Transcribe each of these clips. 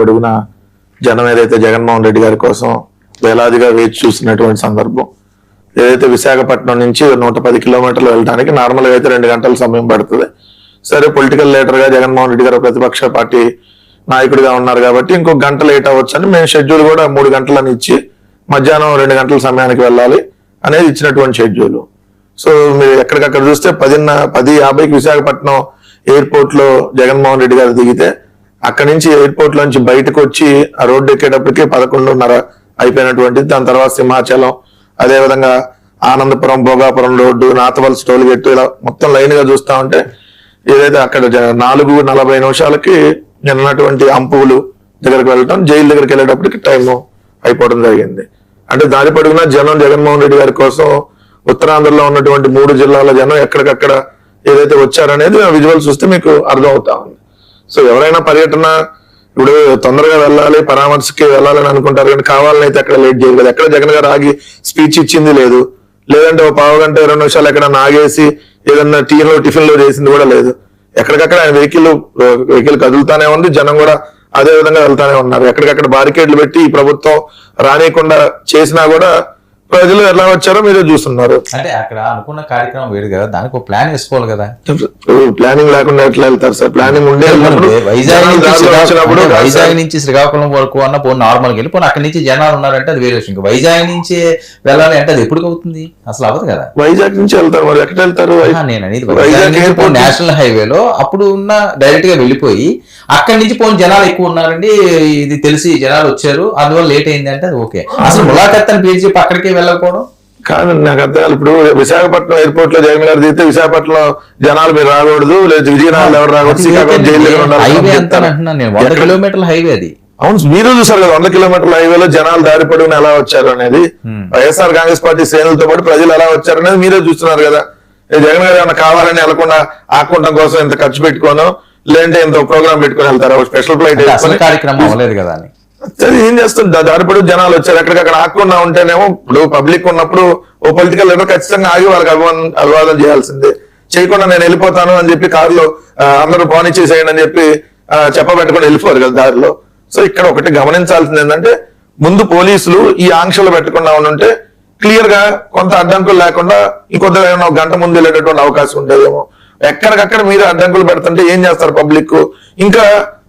పొడుగునా జనం ఏదైతే జగన్మోహన్ రెడ్డి గారి కోసం వేలాదిగా వేచి చూసినటువంటి సందర్భం. ఏదైతే విశాఖపట్నం నుంచి 110 కిలోమీటర్లు వెళ్ళడానికి నార్మల్గా అయితే 2 గంటల సమయం పడుతుంది. సరే, పొలిటికల్ లీడర్ గా జగన్మోహన్ రెడ్డి గారు ప్రతిపక్ష పార్టీ నాయకుడిగా ఉన్నారు కాబట్టి ఇంకొక గంట లేట్ అవ్వచ్చు అని మేము షెడ్యూల్ కూడా 3 గంటలని ఇచ్చి మధ్యాహ్నం 2 గంటల సమయానికి వెళ్ళాలి అనేది ఇచ్చినటువంటి షెడ్యూల్. సో మీరు ఎక్కడికక్కడ చూస్తే 10:50కి విశాఖపట్నం ఎయిర్పోర్ట్ లో జగన్మోహన్ రెడ్డి గారు దిగితే అక్కడి నుంచి ఎయిర్పోర్ట్ లోంచి బయటకు వచ్చి ఆ రోడ్డు ఎక్కేటప్పటికి 11:30 అయిపోయినటువంటిది. దాని తర్వాత సింహాచలం, అదేవిధంగా Anandapuram, Bhogapuram road, Nathavalasa toll gate, ఇలా మొత్తం లైన్ గా చూస్తా ఉంటే ఏదైతే అక్కడ 4:40 నేను ఉన్నటువంటి అంపువులు దగ్గరికి వెళ్ళటం, జైలు దగ్గరికి వెళ్ళేటప్పటికి టైం అయిపోవడం జరిగింది. అంటే దారి పొడుగునా జనం జగన్మోహన్ రెడ్డి గారి కోసం ఉత్తరాంధ్రలో ఉన్నటువంటి 3 జిల్లాల జనం ఎక్కడికక్కడ ఏదైతే వచ్చారనేది విజువల్స్ చూస్తే మీకు అర్థం అవుతా ఉంది. సో ఎవరైనా పర్యటన ఇప్పుడు తొందరగా వెళ్ళాలి, పరామర్శకి వెళ్ళాలని అనుకుంటారు, కానీ కావాలని అయితే అక్కడ లేట్ చేయదు కదా. ఎక్కడ జగన్ గారు ఆగి స్పీచ్ ఇచ్చింది లేదు, లేదంటే ఒక పావు గంట 20 నిమిషాలు ఎక్కడ ఆగేసి ఏదన్నా టిఫిన్ లో చేసింది కూడా లేదు. ఎక్కడికక్కడ ఆయన వెహికల్ కదులుతానే ఉంది, జనం కూడా అదే విధంగా వెళ్తానే ఉన్నారు. ఎక్కడికక్కడ బారికేడ్లు పెట్టి ఈ ప్రభుత్వం రానియకుండా చేసినా కూడా ప్రజలు ఎలా వచ్చారో మీరే చూస్తున్నారు. అంటే అక్కడ అనుకున్న కార్యక్రమం వేరు కదా, దానికి ఒక ప్లాన్ వేసుకోవాలి కదా. ప్లానింగ్ లేకుండా ఎట్లా వెళ్తారు సార్? ప్లానింగ్ ఉండే వైజాగ్ నుంచి శ్రీకాకుళం వరకు అన్న పోనీ నార్మల్గా వెళ్ళి పోనీ అక్కడి నుంచి జనాలు ఉన్నారంటే అది వేరే విషయం. వైజాగ్ నుంచి వెళ్ళాలి అంటే అది ఎప్పుడు అవుతుంది? అసలు అవ్వదు కదా. వైజాగ్ నుంచి వెళ్తారు, మరి ఎక్కడ వెళ్తారు? నేను అనేది నేషనల్ హైవేలో అప్పుడు ఉన్న డైరెక్ట్ గా వెళ్ళిపోయి అక్కడి నుంచి పోనీ జనాలు ఎక్కువ ఉన్నారండి, ఇది తెలిసి జనాలు వచ్చారు, అందువల్ల లేట్ అయింది అంటే అది ఓకే. అసలు ములాఖత్ అని పేరు చెప్పి అక్కడికి వెళ్ళకపోవడం కాదు. నాకు అర్థం కాదు. ఇప్పుడు విశాఖపట్నం ఎయిర్పోర్ట్ లో జగన్ గారు దిగితే విశాఖపట్నం జనాలు మీరు రాకూడదు, లేదు విజయనగరం ఎవరు రాకూడదు, శ్రీకాకుళం జైలు హైవే అంతా అంటున్నాను నేను. 100 కిలోమీటర్ల హైవే అది. అవును, మీరు చూసారు కదా 100 కిలోమీటర్ల హైవేలో జనాలు దారి పొడుగున ఎలా వచ్చారు అనేది. వైఎస్ఆర్ కాంగ్రెస్ పార్టీ శ్రేణులతో పాటు ప్రజలు ఎలా వచ్చారు అనేది మీరే చూస్తున్నారు కదా. జగన్ గారు ఏమన్నా కావాలని వెళ్లకుండా ఆకుండం కోసం ఇంత ఖర్చు పెట్టుకోను, లేదంటే ఇంత ప్రోగ్రామ్ పెట్టుకుని వెళ్తారు, స్పెషల్ ఫ్లైట్ కార్యక్రమం అవ్వలేదు కదా అని. ఏం చేస్తుంది? దారిపడి జనాలు వచ్చారు. ఎక్కడికక్కడ ఆకుండా ఉంటేనేమో ఇప్పుడు పబ్లిక్ ఉన్నప్పుడు ఓ పొలిటికల్ లీడర్ ఖచ్చితంగా ఆగి వాళ్ళకి అభివాదం చేయాల్సిందే. చేయకుండా నేను వెళ్ళిపోతాను అని చెప్పి కారులో అందరూ పాని చేసేయండి అని చెప్పి చెప్పబెట్టుకుని వెళ్ళిపోరు కదా దారిలో. సో ఇక్కడ ఒకటి గమనించాల్సింది ఏంటంటే, ముందు పోలీసులు ఈ ఆంక్షలు పెట్టకుండా ఉంటే క్లియర్ గా కొంత అడ్డంకులు లేకుండా ఇంకొంత ఒక గంట ముందు వెళ్ళేటటువంటి అవకాశం ఉండేదేమో. ఎక్కడికక్కడ మీరు అడ్డంకులు పెడుతుంటే ఏం చేస్తారు? పబ్లిక్ ఇంకా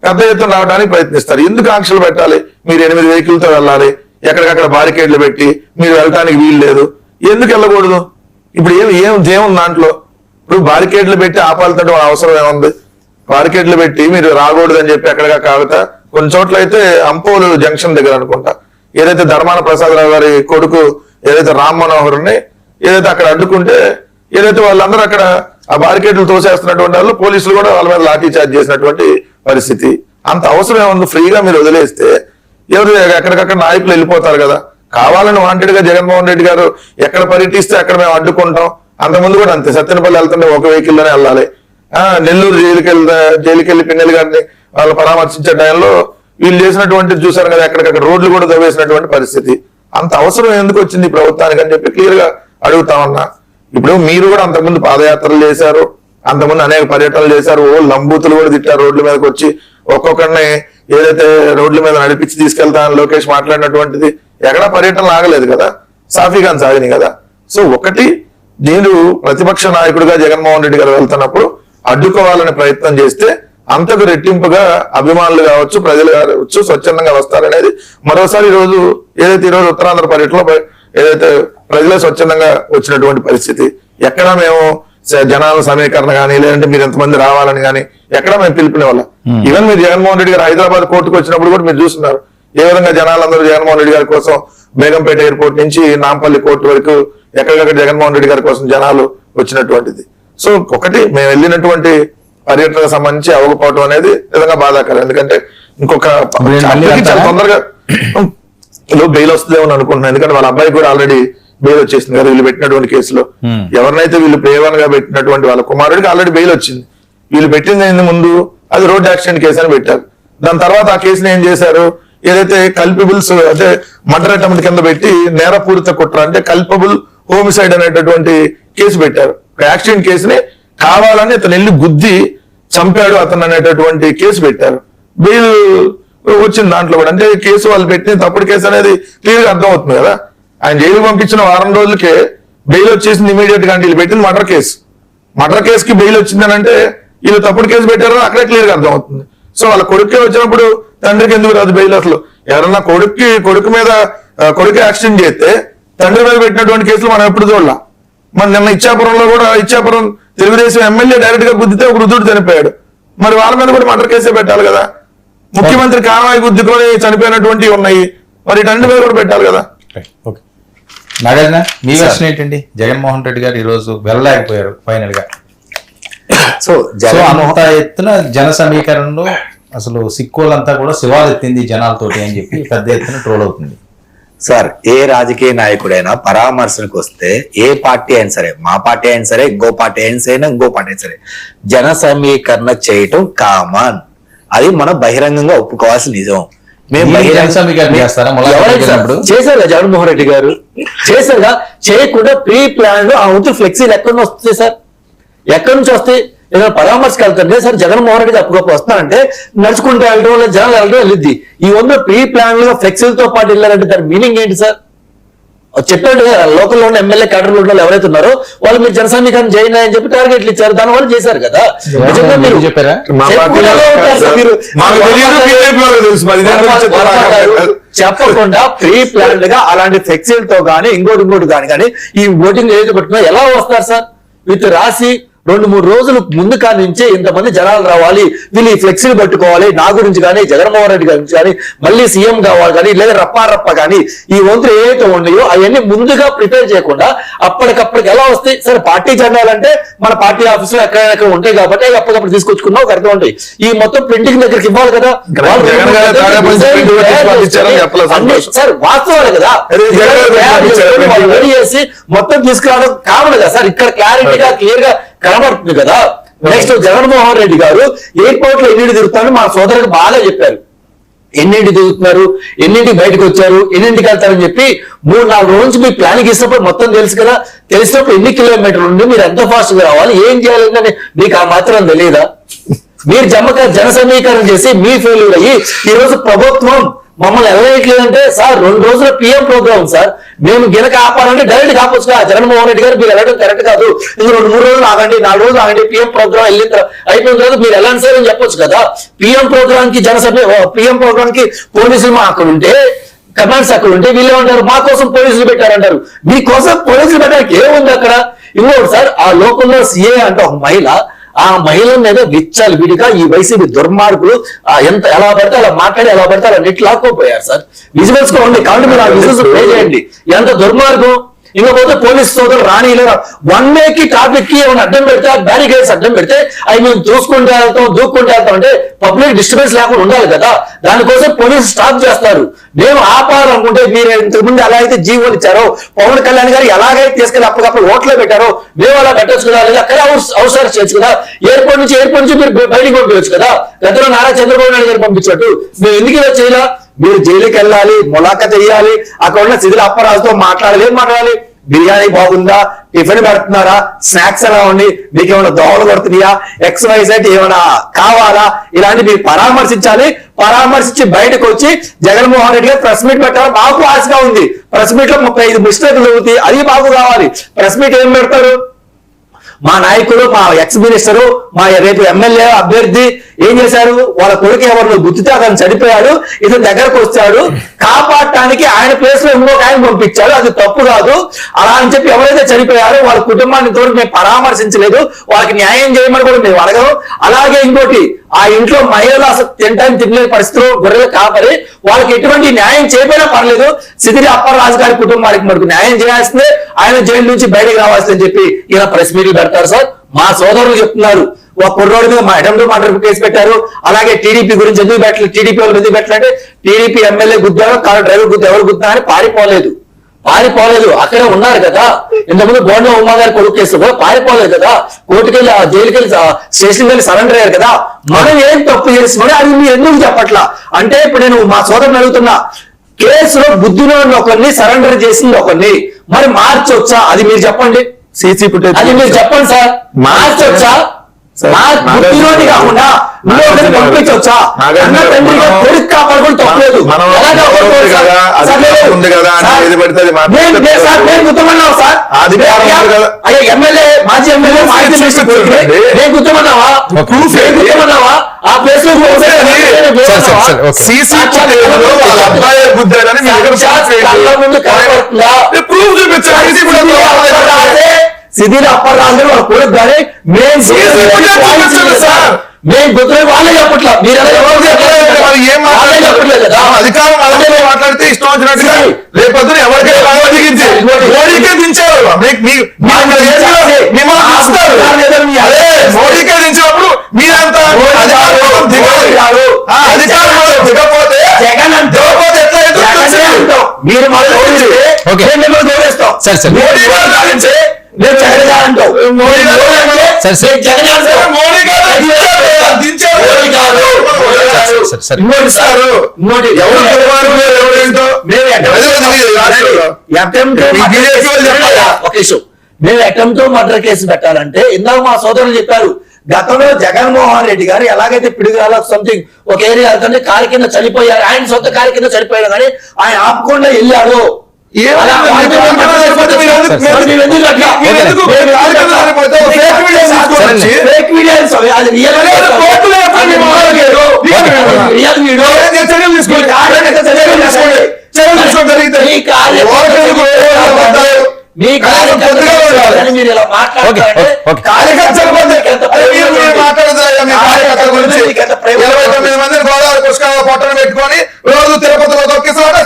పెద్ద ఎత్తున రావడానికి ప్రయత్నిస్తారు. ఎందుకు ఆంక్షలు పెట్టాలి? మీరు 8 వెహికల్తో వెళ్ళాలి, ఎక్కడికక్కడ బారికేడ్లు పెట్టి మీరు వెళ్ళడానికి వీలు లేదు, ఎందుకు వెళ్ళకూడదు? ఇప్పుడు ఏముంది దాంట్లో? ఇప్పుడు బారికేడ్లు పెట్టి ఆపాలంటే అవసరం ఏముంది? బారికేడ్లు పెట్టి మీరు రాకూడదు అని చెప్పి ఎక్కడికక్కడ ఆగుతా. కొన్ని చోట్ల అయితే అంపోలు జంక్షన్ దగ్గర అనుకుంటా ఏదైతే ధర్మాన ప్రసాదరావు గారి కొడుకు ఏదైతే రామ్ మనోహర్ని ఏదైతే అక్కడ అడ్డుకుంటే ఏదైతే వాళ్ళందరూ అక్కడ ఆ బారికేడ్లు తోసేస్తున్నటువంటి వాళ్ళు పోలీసులు కూడా వాళ్ళ మీద లాఠీ చార్జ్ చేసినటువంటి పరిస్థితి. అంత అవసరం ఏముంది? ఫ్రీగా మీరు వదిలేస్తే ఎవరు ఎక్కడికక్కడ నాయకులు వెళ్ళిపోతారు కదా. కావాలని వాంటెడ్ గా జగన్మోహన్ రెడ్డి గారు ఎక్కడ పర్యటిస్తే అక్కడ మేము అడ్డుకుంటాం. అంతకుముందు కూడా అంతే, సత్తెనపల్లి వెళ్తుంటే ఒక వెహికల్లోనే వెళ్ళాలి. నెల్లూరు జైలుకి వెళ్ళి పిన్నెల్లి గారిని వాళ్ళు పరామర్శించే టైంలో వీళ్ళు చేసినటువంటి చూసారు కదా, ఎక్కడికక్కడ రోడ్లు కూడా దవ్వేసినటువంటి పరిస్థితి. అంత అవసరం ఎందుకు వచ్చింది ప్రభుత్వానికి అని చెప్పి క్లియర్ గా అడుగుతా ఉన్నా. ఇప్పుడు మీరు కూడా అంతకుముందు పాదయాత్రలు చేశారు, అంతకుముందు అనేక పర్యటనలు చేశారు, లంబూతులు కూడా తిట్టారు రోడ్ల మీదకి వచ్చి. ఒక్కొక్కరిని ఏదైతే రోడ్ల మీద నడిపించి తీసుకెళ్తానని లోకేష్ మాట్లాడినటువంటిది ఎక్కడా పర్యటనలు ఆగలేదు కదా, సాఫీగా సాగినాయి కదా. సో ఒకటి, నేను ప్రతిపక్ష నాయకుడిగా జగన్మోహన్ రెడ్డి గారు వెళ్తున్నప్పుడు అడ్డుకోవాలని ప్రయత్నం చేస్తే అంతకు రెట్టింపుగా అభిమానులు కావచ్చు, ప్రజలు కావచ్చు స్వచ్ఛందంగా వస్తారనేది మరోసారి ఈరోజు ఉత్తరాంధ్ర పర్యటనలో ఏదైతే ప్రజలే స్వచ్ఛందంగా వచ్చినటువంటి పరిస్థితి. ఎక్కడ మేము జనాల సమీకరణ కానీ లేదంటే మీరు ఎంతమంది రావాలని కానీ ఎక్కడ మేము పిలుపునే వాళ్ళం. ఈవెన్ మీరు జగన్మోహన్ రెడ్డి గారు హైదరాబాద్ కోర్టుకు వచ్చినప్పుడు కూడా మీరు చూస్తున్నారు ఏ విధంగా జనాలందరూ జగన్మోహన్ రెడ్డి గారి కోసం బేగంపేట ఎయిర్పోర్ట్ నుంచి నాంపల్లి కోర్టు వరకు ఎక్కడికక్కడ జగన్మోహన్ రెడ్డి గారి కోసం జనాలు వచ్చినటువంటిది. సో ఒకటి, మేము వెళ్ళినటువంటి పర్యటనకు సంబంధించి అవ్వకపోవడం అనేది విధంగా బాధాకరం. ఎందుకంటే ఇంకొక చాలా తొందరగా బెయిల్ వస్తుందేమో అనుకుంటున్నాను. ఎందుకంటే వాళ్ళ అబ్బాయి కూడా ఆల్రెడీ బెయిల్ వచ్చేసింది కదా వీళ్ళు పెట్టినటువంటి కేసులో. ఎవరినైతే వీళ్ళు ప్రేవన్ గా పెట్టినటువంటి వాళ్ళ కుమారుడికి ఆల్రెడీ బెయిల్ వచ్చింది. వీళ్ళు పెట్టింది ముందు అది రోడ్ యాక్సిడెంట్ కేసు అని పెట్టారు. దాని తర్వాత ఆ కేసుని ఏం చేశారు, ఏదైతే కల్పిబుల్స్ అంటే మర్డర్ అటెంప్ట్ కింద పెట్టి నేరపూరిత కుట్ర అంటే కల్పబుల్ హోమిసైడ్ అనేటటువంటి కేసు పెట్టారు. యాక్సిడెంట్ కేసుని కావాలని అతను వెళ్ళి గుద్ది చంపాడు అతను అనేటటువంటి కేసు పెట్టారు. బెయిల్ వచ్చింది దాంట్లో కూడా. అంటే కేసు వాళ్ళు పెట్టిన తప్పుడు కేసు అనేది క్లియర్ గా అర్థం అవుతుంది కదా. ఆయన జైలు పంపించిన వారం రోజులకే బెయిల్ వచ్చేసింది ఇమీడియట్ గా. అంటే వీళ్ళు పెట్టింది మర్డర్ కేసుకి బెయిల్ వచ్చిందని అంటే వీళ్ళు తప్పుడు కేసు పెట్టారని అక్కడే క్లియర్ గా అర్థం అవుతుంది. సో వాళ్ళ కొడుకే వచ్చినప్పుడు తండ్రికి ఎందుకు రాదు బెయిల్? అసలు ఎవరన్నా కొడుకు మీద కొడుకు యాక్సిడెంట్ చేస్తే తండ్రి మీద పెట్టినటువంటి కేసులు మనం ఎప్పుడు చూడాల. మన నిన్న ఇచ్చాపురం తెలుగుదేశం ఎమ్మెల్యే డైరెక్ట్ గా గుద్దితే ఒక వృద్ధుడు చనిపోయాడు. మరి వాళ్ళ మీద కూడా మర్డర్ కేసే పెట్టాలి కదా. ముఖ్యమంత్రి కానవాయి గుద్దుకొని చనిపోయినటువంటివి ఉన్నాయి, మరి తండ్రి మీద కూడా పెట్టాలి కదా. నాగార్జున, మీ వర్షన్ ఏంటండి? జగన్మోహన్ రెడ్డి గారు ఈ రోజు వెళ్ళలేకపోయారు ఫైనల్ గా. సో అంత ఎత్తున జన సమీకరణలో అసలు సిక్కోలంతా కూడా శివాలెత్తింది జనాలతోటి అని చెప్పి పెద్ద ఎత్తున ట్రోల్ అవుతుంది. సార్, ఏ రాజకీయ నాయకుడైనా పరామర్శనకు వస్తే ఏ పార్టీ అయినా సరే, మా పార్టీ అయినా సరే, ఇంకో పార్టీ అయినా సరే, జన సమీకరణ చేయటం కామన్. అది మనం బహిరంగంగా ఒప్పుకోవాల్సిన నిజం. మేము చేశారుగా జగన్మోహన్ రెడ్డి గారు చేశారుగా. చేయకుండా ప్రీ ప్లాన్ ఆ వంతు ఫ్లెక్సీలు ఎక్కడి నుంచి వస్తుంది సార్? ఎక్కడి నుంచి వస్తాయి? ఏదైనా పరామర్శకు వెళ్తుంటే సార్ జగన్మోహన్ రెడ్డి అప్పుడప్పుడు వస్తానంటే నడుచుకుంటూ వెళ్ళడం వల్ల జనాలు వెళ్ళడం వెళ్ళిద్ది. ఈ వంద ప్రీ ప్లాన్ లో ఫ్లెక్సీలతో పాటు వెళ్ళారంటే దాని మీనింగ్ ఏంటి సార్? చెప్పాడు లోకల్లో ఉన్న ఎమ్మెల్యే క్యాడర్లు ఉన్న వాళ్ళు ఎవరైతే ఉన్నారో వాళ్ళు మీరు జనసమీకరణ చేయండి అని చెప్పి టార్గెట్లు ఇచ్చారు. దాని వల్ల చేశారు కదా. చెప్పకుండా ప్రీ ప్లాన్డ్ గా అలాంటి ఫ్లెక్సీలతో కానీ ఇంకోటి కానీ ఈ ఓటింగ్ ఏది పెట్టుకున్నా ఎలా వస్తారు సార్? వీటి రాసి 2-3 రోజులు ముందు కానించే ఇంతమంది జనాలు రావాలి, వీళ్ళు ఈ ఫ్లెక్సీలు పట్టుకోవాలి, నా గురించి కానీ జగన్మోహన్ రెడ్డి గురించి కానీ మళ్ళీ సీఎం కావాలి కానీ లేదా రప్ప కానీ ఈ వంతులు ఏవైతే ఉన్నాయో అవన్నీ ముందుగా ప్రిపేర్ చేయకుండా అప్పటికప్పటికి ఎలా వస్తాయి? సరే పార్టీ జెండాలంటే మన పార్టీ ఆఫీసులో ఎక్కడెక్కడ ఉంటాయి కాబట్టి అప్పటికప్పుడు తీసుకొచ్చుకున్నా ఒక అర్థం ఉంటాయి. ఈ మొత్తం ప్రింటింగ్ దగ్గరికి ఇవ్వాలి కదా. సార్ వాస్తవాలు కదా రెడీ చేసి మొత్తం తీసుకురావడం కావాలి కదా సార్. ఇక్కడ క్లారిటీగా క్లియర్ గా కనబడుతుంది కదా. నెక్స్ట్ జగన్మోహన్ రెడ్డి గారు ఎయిర్పోర్ట్ లో ఎన్నింటి తిరుగుతారని మా సోదరులకు బాగా చెప్పారు. ఎన్నింటి తిరుగుతున్నారు, ఎన్నింటికి బయటకు వచ్చారు, ఎన్నింటికి వెళ్తారని చెప్పి 3-4 రోజుల నుంచి మీ ప్లానింగ్ ఇచ్చినప్పుడు మొత్తం తెలుసు కదా. తెలిసినప్పుడు ఎన్ని కిలోమీటర్లు ఉండి మీరు ఎంత ఫాస్ట్ గా రావాలి, ఏం చేయాలని మీకు ఆ మాత్రం తెలియదా? మీరు జన సమీకరణ చేసి మీ ఫెయిల్యూర్ అయ్యి ఈ రోజు ప్రభుత్వం మమ్మల్ని వెళ్ళట్లేదంటే సార్ 2 రోజుల పిఎం ప్రోగ్రామ్ సార్. మేము గినక ఆపాలంటే డైరెక్ట్ కావచ్చు కదా. జగన్మోహన్ రెడ్డి గారు మీరు వెళ్ళడం కరెక్ట్ కాదు, ఇది 2-3 రోజులు ఆగండి, 4 రోజులు ఆగండి, పిఎం ప్రోగ్రామ్ అయిపోయిన తర్వాత మీరు వెళ్ళండి సార్ అని చెప్పొచ్చు కదా. పిఎం ప్రోగ్రామ్ కి పోలీసులు మా అక్కడ ఉంటే, కమాండ్స్ అక్కడ ఉంటే వీళ్ళు ఏమంటారు? మా కోసం పోలీసులు పెట్టారంటారు. మీకోసం పోలీసులు పెట్టడానికి ఏముంది అక్కడ? ఇంకోటి సార్, ఆ లోకంలో సిఏ అంటే ఒక మహిళ, ఆ మహిళ మీద విచ్చాలి విడిగా ఈ వైసీపీ దుర్మార్గులు ఎలా పడితే అలా మాట్లాడి ఎలా పడితే అలా నెట్ లాక్కోపోయారు సార్. విజువల్స్ గా ఉంది కాబట్టి మీరు ఆ విజువల్స్ ప్లే చేయండి. ఎంత దుర్మార్గం. ఇంకపోతే పోలీసు సోదరులు రానిలేరా 1 మే కి టాపిక్ కి ఏమైనా అడ్డం పెడితే, బ్యారికేడ్స్ అడ్డం పెడితే అవి మేము దూక్కుంటూ వెళ్తాం అంటే పబ్లిక్ డిస్టర్బెన్స్ లేకుండా ఉండాలి కదా. దానికోసం పోలీసు స్టాప్ చేస్తారు. మేము ఆపాలనుకుంటే మీరు ఇంతకుముందు ఎలా అయితే జీవోలు ఇచ్చారో, పవన్ కళ్యాణ్ గారు ఎలాగైతే తీసుకెళ్లి అప్పటికప్పుడు ఓట్లో పెట్టారో మేము అలా పెట్టచ్చు కదా. లేదా అక్కడే అవసరం చేయొచ్చు కదా. ఎయిర్పోర్ట్ నుంచి మీరు బయటికి పంపించవచ్చు కదా. గతంలో నారా చంద్రబాబు నాయుడు గారు పంపించినట్టు మేము ఎందుకు ఇలా చేయాలా? మీరు జైలుకి వెళ్ళాలి, ములాఖత్ చేయాలి, అక్కడ ఉన్న సిదిల అప్పరాజుతో మాట్లాడాలి. ఏం మాట్లాడాలి? బిర్యానీ బాగుందా, టిఫిన్ పెడుతున్నారా, స్నాక్స్ ఎలా ఉంది, మీకు ఏమైనా దోవలు కొడుతున్నాయా, XYZ ఏమైనా కావాలా, ఇలాంటి మీరు పరామర్శించాలి. పరామర్శించి బయటకు వచ్చి జగన్మోహన్ రెడ్డి గారు ప్రెస్ మీట్ పెట్టాలి. మాకు ఆశగా ఉంది. ప్రెస్ మీట్ లో 35 మిస్టేక్లు అవుతాయి, అది మాకు కావాలి. ప్రెస్ మీట్ ఏం పెడతారు? మా నాయకుడు, మా ఎక్స్ మినిస్టరు, మా రేపు ఎమ్మెల్యే అభ్యర్థి ఏం చేశారు? వాళ్ళ కొడుకు ఎవరిలో గుర్తుతే అతను చనిపోయాడు, ఇతని దగ్గరకు వచ్చాడు, కాపాడటానికి ఆయన ప్లేస్ లో ఇంకొక ఆయన పంపించాడు. అది తప్పు కాదు. అలా అని చెప్పి ఎవరైతే చనిపోయారో వాళ్ళ కుటుంబాన్ని తోటి మేము పరామర్శించలేదు, వాళ్ళకి న్యాయం చేయమని కూడా మేము అడగం. అలాగే ఇంకోటి, ఆ ఇంట్లో మహిళలు అసలు తినలేని పరిస్థితులు గొర్రెలు కాపరి, వాళ్ళకి ఎటువంటి న్యాయం చేయకపోయినా పర్లేదు, సిదిరి అప్పరాజు గారి కుటుంబానికి మనకు న్యాయం చేయాల్సిందే, ఆయన జైలు నుంచి బయటకు రావాల్సిందని చెప్పి ఇలా ప్రెస్ మీట్లు పెడతారు సార్. మా సోదరులు చెప్తున్నారు, ఒక కుర్రోడి మీద మా అటెంప్ట్ మర్డర్ కేసు పెట్టారు. అలాగే టీడీపీ గురించి ఎందుకు పెట్టలేదు, టీడీపీ వాళ్ళు ఎందుకు పెట్టాలంటే టీడీపీ ఎమ్మెల్యే గుద్దారు, కాదు డ్రైవర్ గుద్దా, ఎవరు గుద్దా అని పారిపోలేదు. అక్కడే ఉన్నారు కదా. ఇంతకుముందు బోండా ఉమా గారి కొడుకు కేసు కూడా పారిపోలేదు కదా. కోర్టుకెళ్ళి జైలుకెళ్ళి స్టేషన్కి వెళ్ళి సరెండర్ అయ్యారు కదా. మనం ఏం తప్పు చేస్తున్నామో అది మీరు ఎందుకు చెప్పట్లా అంటే, ఇప్పుడు నేను మా సోదరుని అడుగుతున్నా, కేసులో బుద్ధిలో ఒకరిని సరెండర్ చేసింది ఒకరిని మరి మార్చొచ్చా? అది మీరు చెప్పండి. సీసీ ఫుటేజ్ అది మీరు చెప్పండి సార్. మార్చొచ్చా? నా పుట్టినరోజు కాకుండా నువ్వు ఒకరిని పంపించవచ్చా? అన్న తండ్రిగా కొడుకు కాపాడుకుని తప్పలేదు. మనం ఉంది కదా అని ఏది పడితే అది నేను గుర్తుమన్నావా సార్? అయ్యా ఎమ్మెల్యే, మాజీ ఎమ్మెల్యే, మాజీ మినిస్టర్ నేను గుర్తుమన్నావా? ప్రూఫ్ గుర్తుమన్నావా? ఆ ప్లేస్ లో ప్రూఫ్ చూపించాలి. సిటీలో అప్పటిదాకా వాళ్ళ కొడుకు కానీ మేము గుర్తులే వాళ్ళే చెప్పట్లా. మీరు చెప్పట్లేదు కదా. అధికారం మాట్లాడితే ఇష్టం వచ్చినట్టుగా రేపొద్దున ఎవరికైనా మోడీకే దించారు. మోడీకే దించినప్పుడు మీరంతా అధికారం దిగపోతే జగన్ దిగపోతే మీరు గౌరవిస్తాం. మోడీ గారు నేను జగన్ గారు అంటావు. మోడీ గారు జగన్ మేము అటెంప్ట్ మర్డర్ కేసు పెట్టాలంటే ఇందాక మా సోదరులు చెప్పారు, గతంలో జగన్మోహన్ రెడ్డి గారు ఎలాగైతే పిడుగురాల సంథింగ్ ఒక ఏరియా వెళ్తుంటే కారు కింద చనిపోయారు, ఆయన సొంత కారు కింద చనిపోయారు కానీ ఆయన ఆపకుండా వెళ్ళాడు. మీ కార్యకర్తలు మీరు ఇలా మాట్లాడాలంటే కార్యకర్తల గురించి 29 మందిని గోదావరి పుష్కరాల పొట్టను పెట్టుకొని రోజు తిరుపతిలో తొక్కిస్తాడు.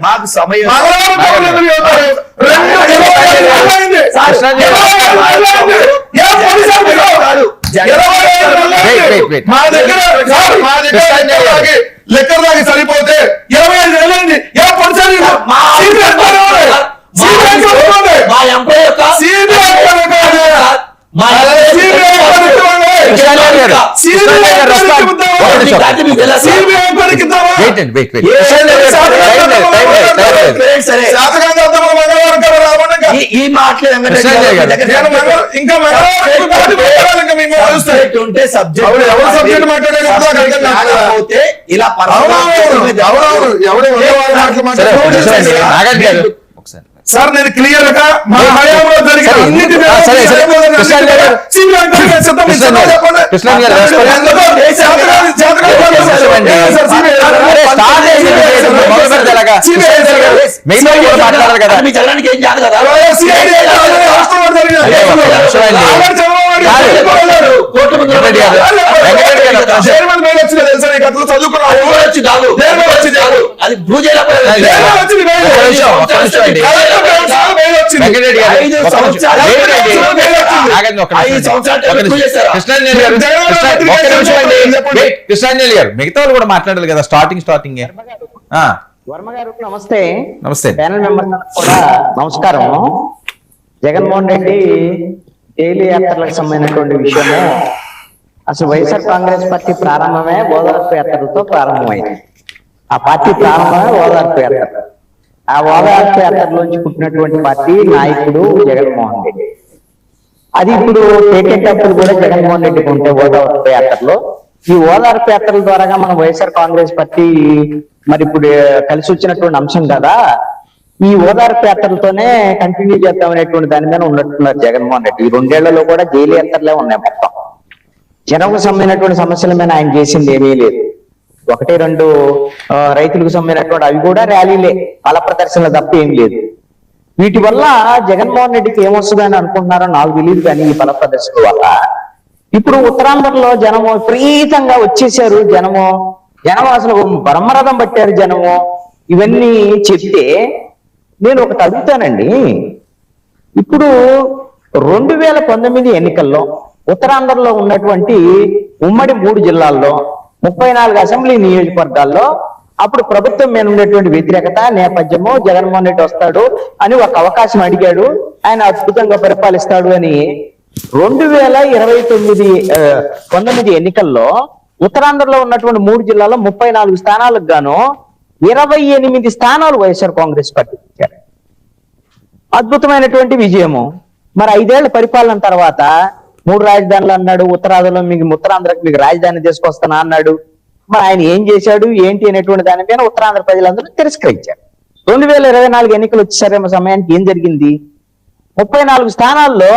మాకు సమయం లెక్కర్ దాకా సరిపోతే 25 ఏళ్ళండి. ఈ మాటలు ఇంకా ఉంటే సబ్జెక్ట్ మాట్లాడే ఇలా సార్ నేను క్లియర్ గా మా హయాంలో జరిగిన అన్నిటి కృష్ణాంజలి గారు మిగతా వాళ్ళు కూడా మాట్లాడాలి కదా. స్టార్టింగ్ వర్మ గారు నమస్తే. నమస్తే ప్యానల్ మెంబర్స్ కూడా నమస్కారం. జగన్మోహన్ రెడ్డి డైలీ యాత్రలకు సంబంధించినటువంటి విషయము అసలు వైఎస్ఆర్ కాంగ్రెస్ పార్టీ ప్రారంభమే ఓదార్పు యాత్రలతో ప్రారంభమైంది. ఆ పార్టీ ప్రారంభమే ఓదార్పు యాత్ర. ఆ ఓదార్పు యాత్రలోంచి పుట్టినటువంటి పార్టీ నాయకుడు జగన్మోహన్ రెడ్డి. అది ఇప్పుడు టేకేటప్పుడు కూడా జగన్మోహన్ రెడ్డికి ఉంటే ఓదార్పు యాత్రలో ఈ ఓదార్పు యాత్రల ద్వారా మన వైఎస్ఆర్ కాంగ్రెస్ పార్టీ మరి ఇప్పుడు కలిసి వచ్చినటువంటి అంశం కదా. ఈ ఓదార్పు యాత్రలతోనే కంటిన్యూ చేద్దామనేటువంటి దాని మీద ఉన్నట్టున్నారు జగన్మోహన్ రెడ్డి. ఈ 2 ఏళ్లలో కూడా జైలు యాత్రలే ఉన్నాయి. మొత్తం జనంకు సంబంధించినటువంటి సమస్యల మీద ఆయన చేసింది ఏమీ లేదు. 1-2 రైతులకు సంబంధించినటువంటి అవి కూడా ర్యాలీలే, బల ప్రదర్శనలు తప్ప ఏం లేదు. వీటి వల్ల జగన్మోహన్ రెడ్డికి ఏమొస్తుందని అనుకుంటున్నారో నాకు తెలియదు. కానీ ఈ బల ప్రదర్శన వల్ల ఇప్పుడు ఉత్తరాంధ్రలో జనము విపరీతంగా వచ్చేసారు. జనము అసలు బ్రహ్మరథం పట్టారు. జనము ఇవన్నీ చెప్తే నేను ఒకటి అడుగుతానండి. ఇప్పుడు 2019 ఎన్నికల్లో ఉత్తరాంధ్రలో ఉన్నటువంటి ఉమ్మడి 3 జిల్లాల్లో 34 అసెంబ్లీ నియోజకవర్గాల్లో అప్పుడు ప్రభుత్వం మీద ఉన్నటువంటి వ్యతిరేకత నేపథ్యము జగన్మోహన్ రెడ్డి వస్తాడు అని ఒక అవకాశం అడిగాడు, ఆయన అద్భుతంగా పరిపాలిస్తాడు అని 2019 ఎన్నికల్లో ఉత్తరాంధ్రలో ఉన్నటువంటి 3 జిల్లాల్లో 34 స్థానాలకు గాను 28 స్థానాలు వైఎస్ఆర్ కాంగ్రెస్ పార్టీ ఇచ్చారు. అద్భుతమైనటువంటి విజయము. మరి 5 ఏళ్ల పరిపాలన తర్వాత 3 రాజధానులు అన్నాడు, ఉత్తరాంధ్రకు మీకు రాజధాని తీసుకొస్తానా అన్నాడు. మరి ఆయన ఏం చేశాడు ఏంటి అనేటువంటి దాని మీద ఉత్తరాంధ్ర ప్రజలందరూ తిరస్కరించారు. 2024 ఎన్నికలు వచ్చేసరేమో సమయానికి ఏం జరిగింది? 34 స్థానాల్లో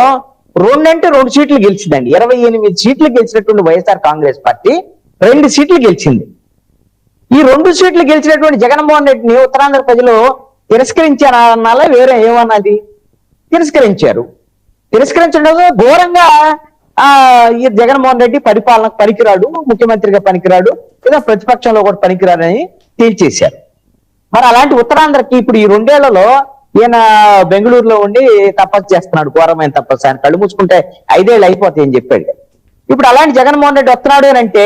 2 సీట్లు గెలిచిందండి. 28 సీట్లు గెలిచినటువంటి వైఎస్ఆర్ కాంగ్రెస్ పార్టీ 2 సీట్లు గెలిచింది. ఈ 2 సీట్లు గెలిచినటువంటి జగన్మోహన్ రెడ్డిని ఉత్తరాంధ్ర ప్రజలు తిరస్కరించారన్నాలా వేరే ఏమన్నది? తిరస్కరించారు. తిరస్కరించడం ఘోరంగా ఈ జగన్మోహన్ రెడ్డి పరిపాలనకు పనికిరాడు, ముఖ్యమంత్రిగా పనికిరాడు, లేదా ప్రతిపక్షంలో కూడా పనికిరాడని తేల్చేశారు. మరి అలాంటి ఉత్తరాంధ్రకి ఇప్పుడు ఈ 2 ఏళ్లలో ఈయన బెంగళూరులో ఉండి తపస్సు చేస్తున్నాడు, ఘోరమైన తపస్సు. ఆయన కళ్ళు మూసుకుంటే 5 ఏళ్ళు అయిపోతాయని చెప్పాడు. ఇప్పుడు అలాంటి జగన్మోహన్ రెడ్డి వస్తున్నాడు అని అంటే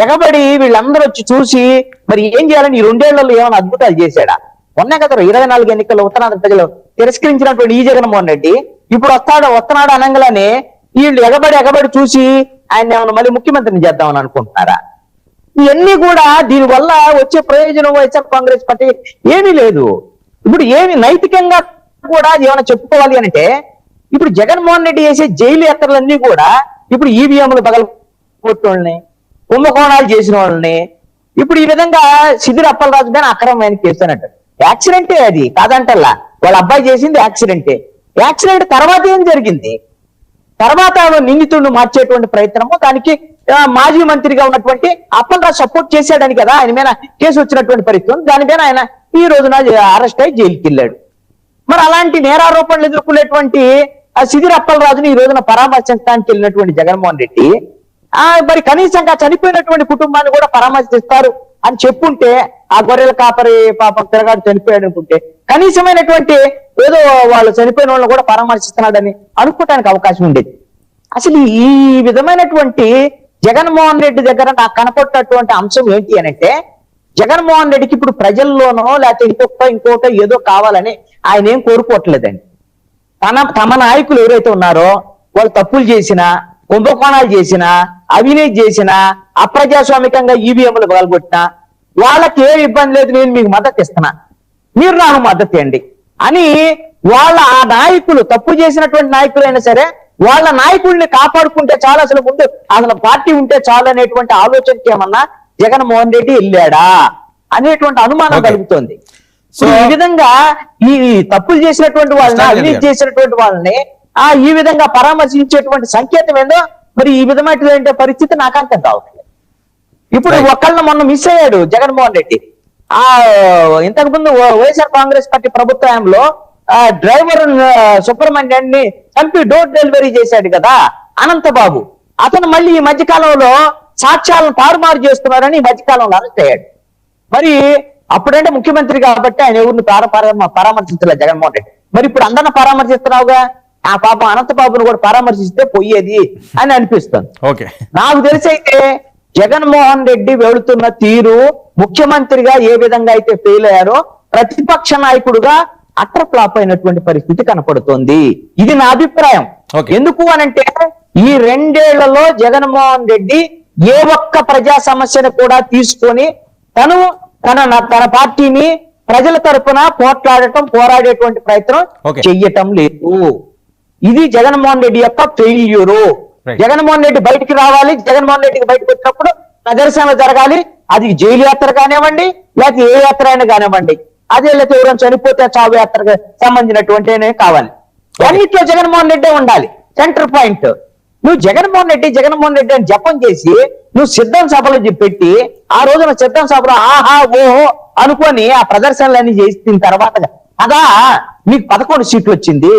ఎగబడి వీళ్ళందరూ వచ్చి చూసి మరి ఏం చేయాలని ఈ 2 ఏళ్లలో ఏమైనా అద్భుతాలు చేశాడా? ఉన్నాయి కదా 24 ఎన్నికల్లో ఉత్తరాంధ్ర ప్రజలు తిరస్కరించినటువంటి ఈ జగన్మోహన్ రెడ్డి ఇప్పుడు వస్తున్నాడు అనగానే వీళ్ళు ఎగబడి చూసి ఆయన ఏమైనా మళ్ళీ ముఖ్యమంత్రిని చేద్దామని అనుకుంటున్నారా? ఇవన్నీ కూడా దీనివల్ల వచ్చే ప్రయోజనం వైఎస్ఆర్ కాంగ్రెస్ పార్టీ ఏమీ లేదు. ఇప్పుడు ఏమి నైతికంగా కూడా ఏమైనా చెప్పుకోవాలి అంటే ఇప్పుడు జగన్మోహన్ రెడ్డి చేసే జైలు యాత్రలన్నీ కూడా ఇప్పుడు ఈవీఎంలు పగలగొట్టిన కుంభకోణాలు చేసిన వాళ్ళని ఇప్పుడు ఈ విధంగా సిదిరి అప్పలరాజు గాని అక్రమమైన కేసు అన్నట్టు. యాక్సిడెంటే అది కాదంటల్లా, వాళ్ళ అబ్బాయి చేసింది యాక్సిడెంటే. యాక్సిడెంట్ తర్వాత ఏం జరిగింది? తర్వాత నిందితుడిని మార్చేటువంటి ప్రయత్నము, దానికి మాజీ మంత్రిగా ఉన్నటువంటి అప్పలరాజు సపోర్ట్ చేశాడని కదా ఆయన మీద కేసు వచ్చినటువంటి పరిస్థితి. దాని మీద ఆయన ఈ రోజున అరెస్ట్ అయ్యి జైలుకి వెళ్ళాడు. మరి అలాంటి నేరారోపణలు ఎదుర్కొనేటువంటి ఆ సిదిరి అప్పలరాజుని ఈ రోజున పరామర్శించడానికి వెళ్ళినటువంటి జగన్మోహన్ రెడ్డి మరి కనీసంగా చనిపోయినటువంటి కుటుంబాన్ని కూడా పరామర్శిస్తారు అని చెప్పుంటే, ఆ గొర్రెల కాపరి పాపం తిరగాడు చనిపోయాడు అనుకుంటే కనీసమైనటువంటి ఏదో వాళ్ళు చనిపోయిన వాళ్ళని కూడా పరామర్శిస్తున్నాడని అనుకోవడానికి అవకాశం ఉండేది. అసలు ఈ విధమైనటువంటి జగన్మోహన్ రెడ్డి దగ్గర నాకు కనపడినటువంటి అంశం ఏంటి అని అంటే, జగన్మోహన్ రెడ్డికి ఇప్పుడు ప్రజల్లోనో లేకపోతే ఇంకోటో ఏదో కావాలని ఆయన ఏం కోరుకోవట్లేదండి. తమ నాయకులు ఎవరైతే ఉన్నారో వాళ్ళు తప్పులు చేసినా, కుంభకోణాలు చేసినా, అవినీతి చేసినా, అప్రజాస్వామికంగా ఈవీఎంలు పగలగొట్టినా వాళ్ళకి ఏ ఇబ్బంది లేదు, నేను మీకు మద్దతు ఇస్తున్నా, మీరు నాకు మద్దతు ఇవ్వండి అని వాళ్ళ ఆ నాయకులు తప్పు చేసినటువంటి నాయకులైనా సరే వాళ్ళ నాయకుల్ని కాపాడుకుంటే చాలా అసలు పార్టీ ఉంటే చాలు అనేటువంటి ఆలోచనకి ఏమన్నా జగన్మోహన్ రెడ్డి వెళ్ళాడా అనేటువంటి అనుమానం కలుగుతోంది. సో ఈ విధంగా ఈ తప్పులు చేసినటువంటి వాళ్ళని, అవినీతి చేసినటువంటి వాళ్ళని ఈ విధంగా పరామర్శించేటువంటి సంకేతం ఏందో మరి ఈ విధమైన పరిస్థితి నాకు అర్థం కావట్లేదు. ఇప్పుడు ఒకళ్ళని మొన్న మిస్ అయ్యాడు జగన్మోహన్ రెడ్డి. ఇంతకు ముందు వైఎస్ఆర్ కాంగ్రెస్ పార్టీ ప్రభుత్వంలో డ్రైవర్ సుబ్రహ్మణ్యాన్ని చంపి డోర్ డెలివరీ చేశాడు కదా అనంతబాబు. అతను మళ్ళీ ఈ మధ్యకాలంలో సాక్ష్యాలను తారుమారు చేస్తున్నారని ఈ మధ్యకాలంలో అరెస్ట్ అయ్యాడు. మరి అప్పుడంటే ముఖ్యమంత్రి కాబట్టి ఆయన ఎవరిని పరామర్శించలేదు జగన్మోహన్ రెడ్డి. మరి ఇప్పుడు అందరిని పరామర్శిస్తున్నావుగా, ఆ పాపం అనంతబాబును కూడా పరామర్శిస్తే పోయేది అని అనిపిస్తుంది. నాకు తెలిసి అయితే జగన్మోహన్ రెడ్డి వెళుతున్న తీరు, ముఖ్యమంత్రిగా ఏ విధంగా అయితే ఫెయిల్ అయ్యారో ప్రతిపక్ష నాయకుడుగా అట్టర్ ఫ్లాప్ అయినటువంటి పరిస్థితి కనపడుతోంది. ఇది నా అభిప్రాయం. ఎందుకు అనంటే ఈ 2 ఏళ్లలో జగన్మోహన్ రెడ్డి ఏ ఒక్క ప్రజా సమస్యను కూడా తీసుకొని తన పార్టీని ప్రజల తరపున పోరాడేటువంటి ప్రయత్నం చెయ్యటం లేదు. ఇది జగన్మోహన్ రెడ్డి యొక్క ఫెయిల్యూరు. జగన్మోహన్ రెడ్డి బయటికి రావాలి, జగన్మోహన్ రెడ్డికి బయటకు వచ్చినప్పుడు ప్రదర్శన జరగాలి. అది జైలు యాత్ర కానివ్వండి, లేకపోతే ఏ యాత్ర అయినా కానివ్వండి, అదే లేకపోతే ఎవరైనా చనిపోతే చావు యాత్రకు సంబంధించినటువంటి కావాలి. అన్నిట్లో జగన్మోహన్ రెడ్డి ఉండాలి సెంటర్ పాయింట్. నువ్వు జగన్మోహన్ రెడ్డి అని జపం చేసి నువ్వు సిద్ధం సభలో పెట్టి ఆ రోజున సిద్ధం సభలో ఆహా ఓహో అనుకొని ఆ ప్రదర్శనలన్నీ చేసిన తర్వాత అదా మీకు 11 సీట్లు వచ్చింది.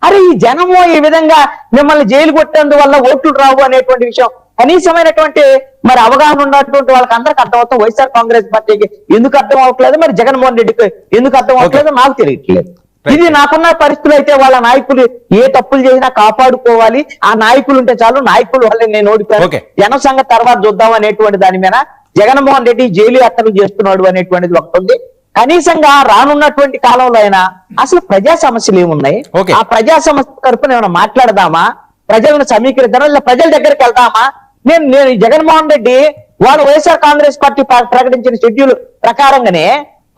అరే ఈ జనము ఈ విధంగా మిమ్మల్ని జైలు కొట్టేందువల్ల ఓట్లు రావు అనేటువంటి విషయం కనీసమైనటువంటి మరి అవగాహన ఉన్నటువంటి వాళ్ళకి అందరికి అర్థమవుతాం. వైఎస్ఆర్ కాంగ్రెస్ పార్టీకి ఎందుకు అర్థం అవ్వట్లేదు, మరి జగన్మోహన్ రెడ్డికి ఎందుకు అర్థం అవ్వట్లేదు నాకు తెలియట్లేదు. ఇది నాకున్న పరిస్థితులు అయితే వాళ్ళ నాయకులు ఏ తప్పులు చేసినా కాపాడుకోవాలి, ఆ నాయకులు ఉంటే చాలు, నాయకులు వాళ్ళని నేను ఓడిపోయాను, జనం సంగతి తర్వాత చూద్దాం అనేటువంటి దాని మీద జగన్మోహన్ రెడ్డి జైలు యాత్రలు చేస్తున్నాడు అనేటువంటిది ఒకటి ఉంది. కనీసంగా రానున్నటువంటి కాలంలో అయినా అసలు ప్రజా సమస్యలు ఏమున్నాయి, ఆ ప్రజా సమస్య తరపున ఏమైనా మాట్లాడదామా, ప్రజలను సమీకరిద్దామా, లేదా ప్రజల దగ్గరికి వెళ్దామా? నేను జగన్మోహన్ రెడ్డి వాళ్ళు వైఎస్ఆర్ కాంగ్రెస్ పార్టీ ప్రకటించిన షెడ్యూల్ ప్రకారంగానే